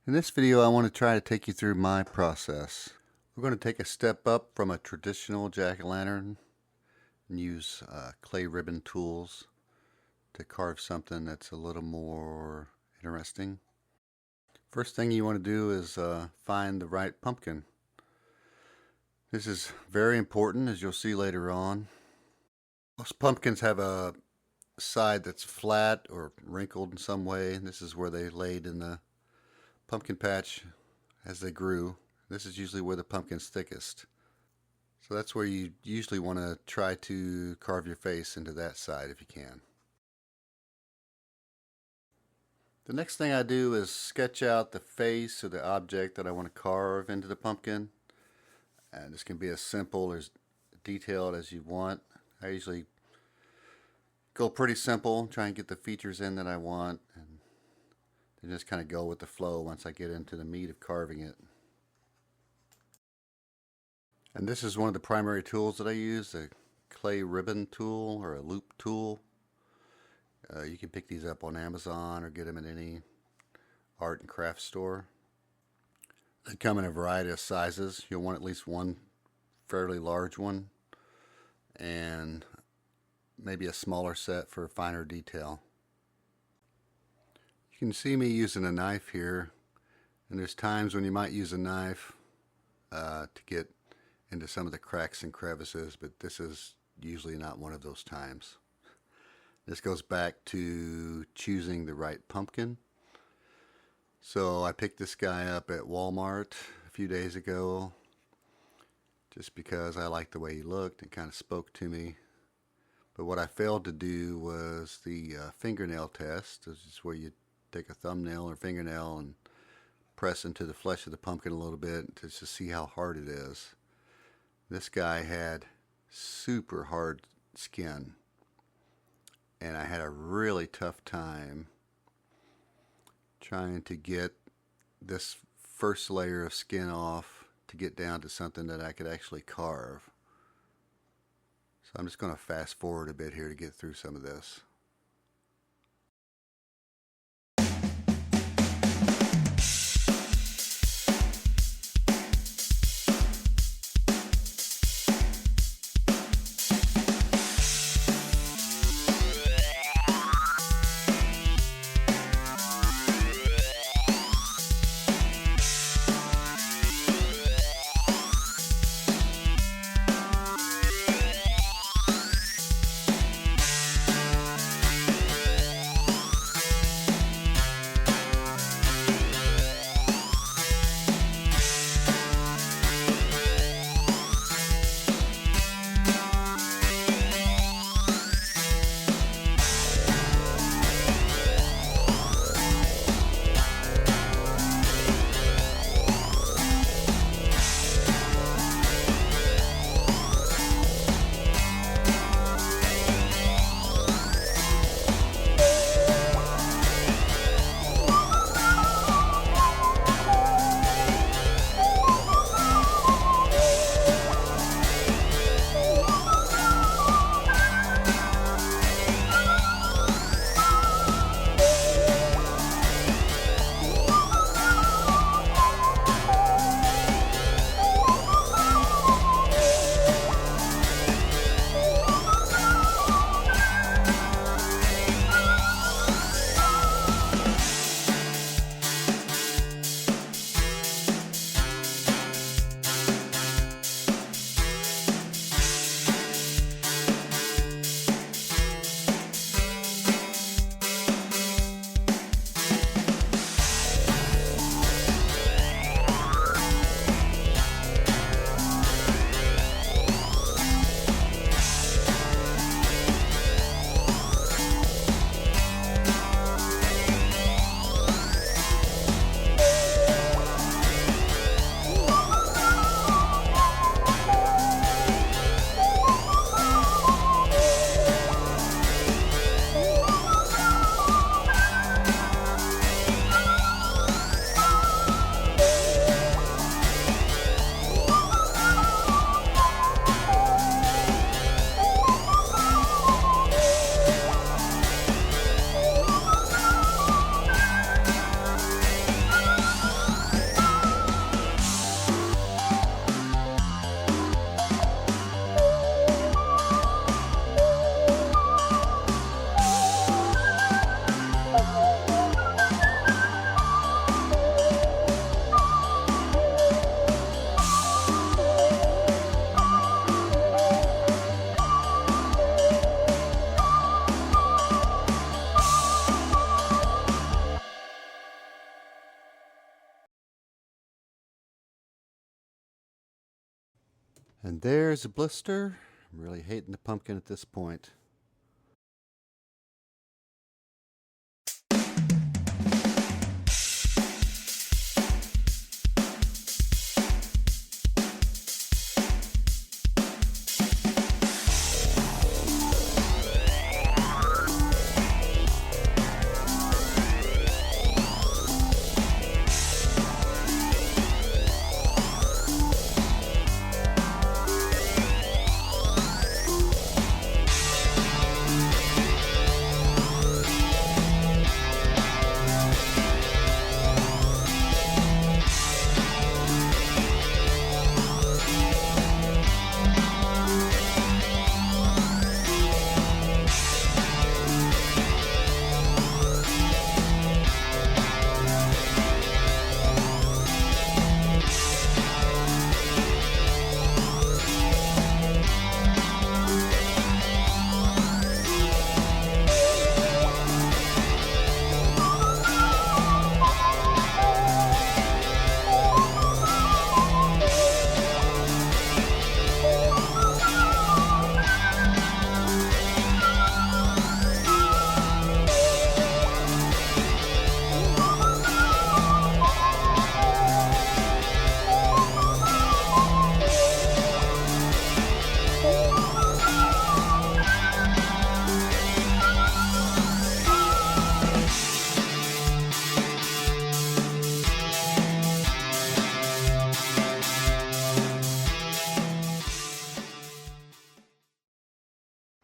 In this video, I want to try to take you through my process. We're going to take a step up from a traditional jack-o'-lantern and use clay ribbon tools to carve something that's a little more interesting. First thing you want to do is find the right pumpkin. This is very important, as you'll see later on. Most pumpkins have a side that's flat or wrinkled in some way, and this is where they laid in the pumpkin patch as they grew. This is usually where the pumpkin's thickest. So that's where you usually want to try to carve your face into that side if you can. The next thing I do is sketch out the face or the object that I want to carve into the pumpkin. And this can be as simple or as detailed as you want. I usually go pretty simple, try and get the features in that I want, and then just kind of go with the flow once I get into the meat of carving it. And this is one of the primary tools that I use, a clay ribbon tool or a loop tool. You can pick these up on Amazon or get them at any art and craft store. They come in a variety of sizes. You'll want at least one fairly large one and maybe a smaller set for finer detail. You can see me using a knife here, and there's times when you might use a knife to get into some of the cracks and crevices, but this is usually not one of those times. This goes back to choosing the right pumpkin. So I picked this guy up at Walmart a few days ago just because I liked the way he looked and kind of spoke to me. But what I failed to do was the fingernail test. This is where you take a thumbnail or fingernail and press into the flesh of the pumpkin a little bit to just see how hard it is. This guy had super hard skin, and I had a really tough time trying to get this first layer of skin off to get down to something that I could actually carve. So I'm just going to fast forward a bit here to get through some of this. And there's a blister. I'm really hating the pumpkin at this point.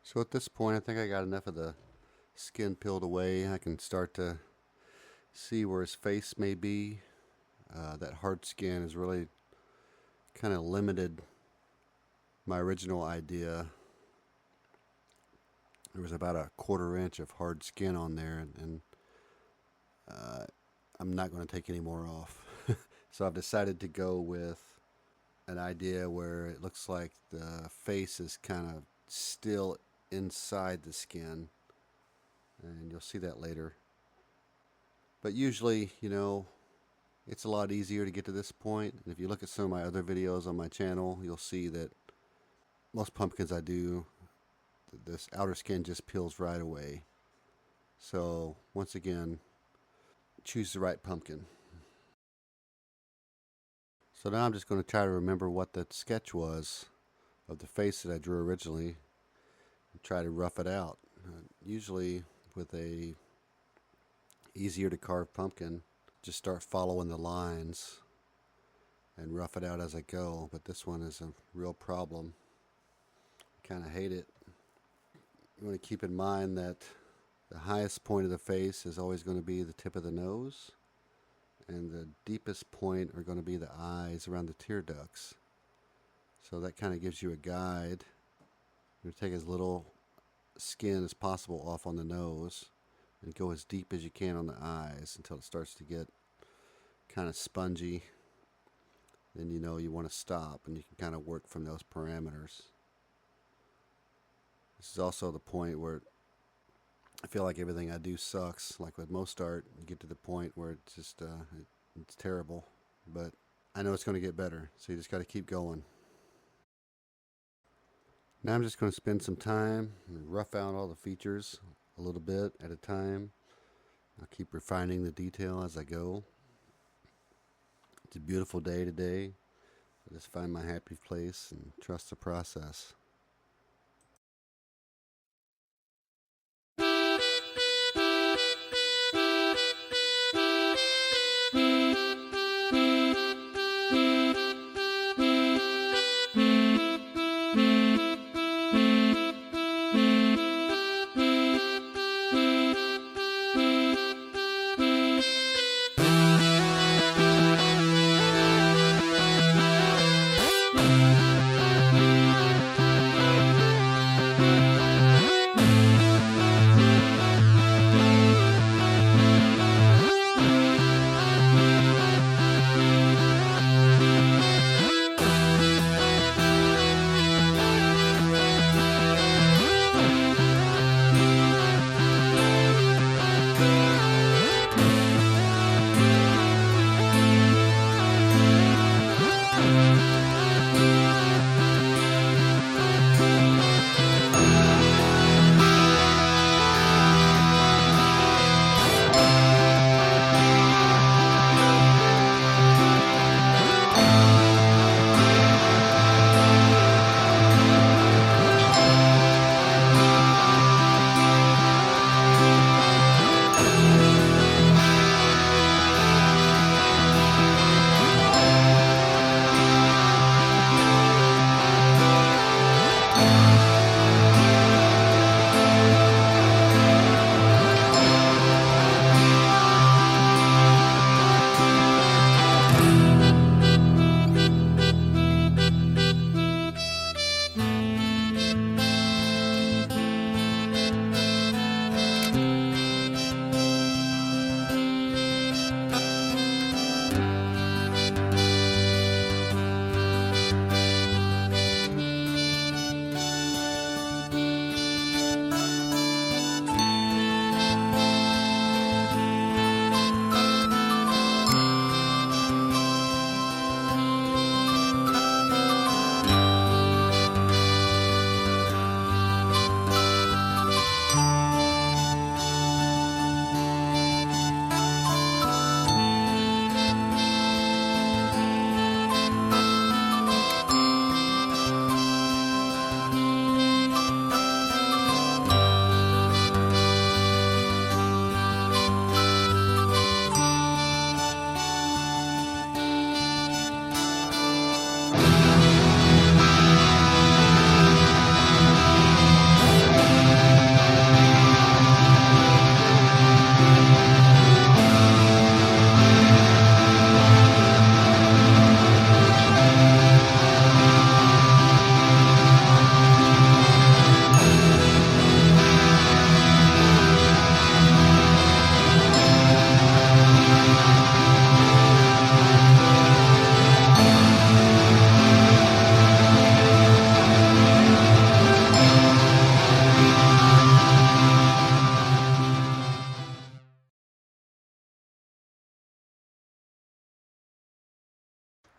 So at this point, I think I got enough of the skin peeled away. I can start to see where his face may be. That hard skin has really kind of limited my original idea. There was about a 1/4 inch of hard skin on there, and I'm not going to take any more off. So I've decided to go with an idea where it looks like the face is kind of still inside the skin, and you'll see that later. But usually, you know, it's a lot easier to get to this point. And if you look at some of my other videos on my channel, you'll see that most pumpkins I do, this outer skin just peels right away. So once again, choose the right pumpkin. So now I'm just going to try to remember what that sketch was of the face that I drew originally and try to rough it out. Usually with a easier to carve pumpkin, just start following the lines and rough it out as I go. But this one is a real problem. I kind of hate it. You want to keep in mind that the highest point of the face is always going to be the tip of the nose, and the deepest point are going to be the eyes around the tear ducts. So that kind of gives you a guide. You're going to take as little skin as possible off on the nose and go as deep as you can on the eyes until it starts to get kind of spongy. Then you know you want to stop, and you can kind of work from those parameters. This is also the point where I feel like everything I do sucks. Like with most art, you get to the point where it's just it's terrible. But I know it's going to get better, so you just got to keep going. Now I'm just going to spend some time and rough out all the features a little bit at a time. I'll keep refining the detail as I go. It's a beautiful day today. I just find my happy place and trust the process.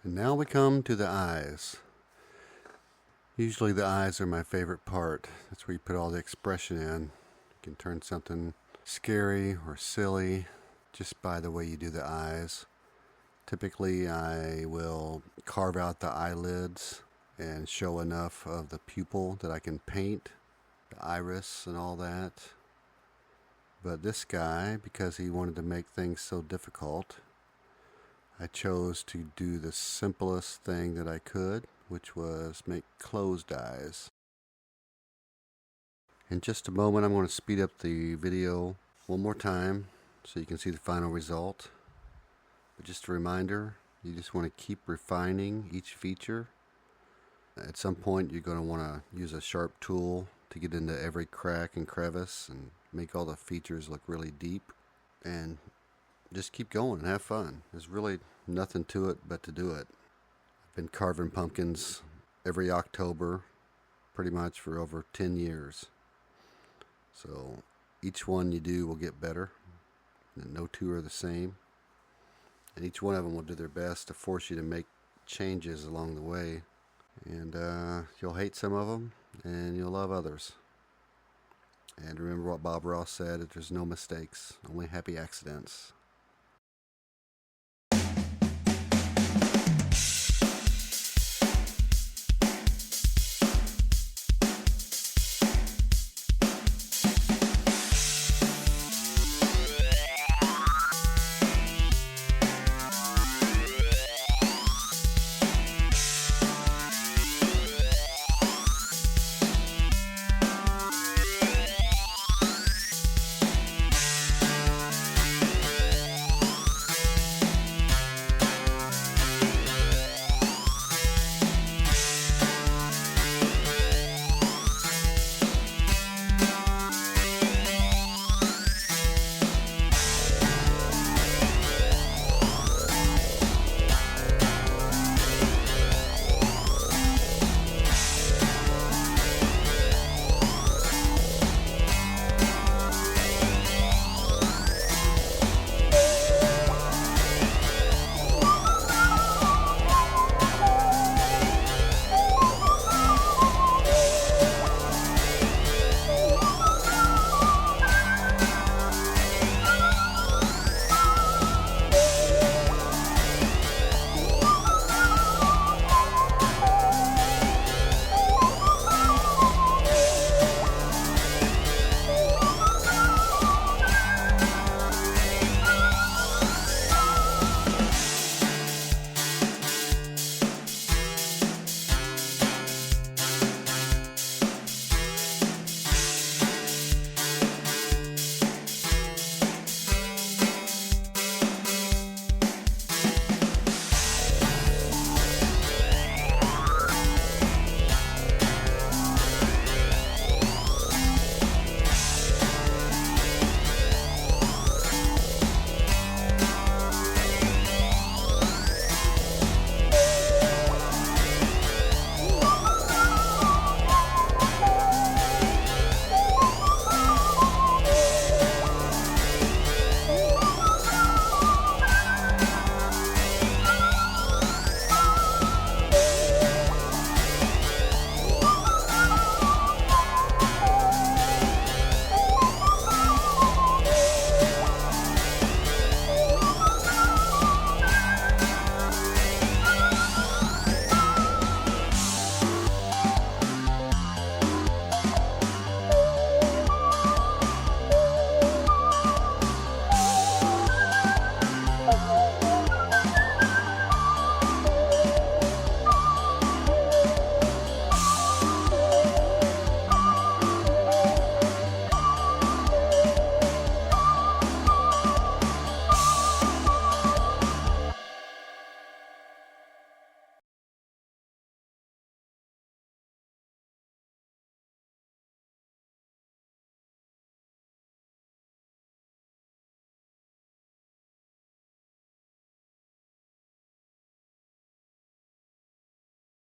And now we come to the eyes. Usually the eyes are my favorite part. That's where you put all the expression in. You can turn something scary or silly just by the way you do the eyes. Typically I will carve out the eyelids and show enough of the pupil that I can paint, the iris and all that. But this guy, because he wanted to make things so difficult, I chose to do the simplest thing that I could, which was make closed eyes. In just a moment, I'm going to speed up the video one more time so you can see the final result. But just a reminder, you just want to keep refining each feature. At some point, you're going to want to use a sharp tool to get into every crack and crevice and make all the features look really deep. And just keep going and have fun. There's really nothing to it but to do it. I've been carving pumpkins every October pretty much for over 10 years. So each one you do will get better. And no two are the same. And each one of them will do their best to force you to make changes along the way. And you'll hate some of them and you'll love others. And remember what Bob Ross said, that there's no mistakes, only happy accidents.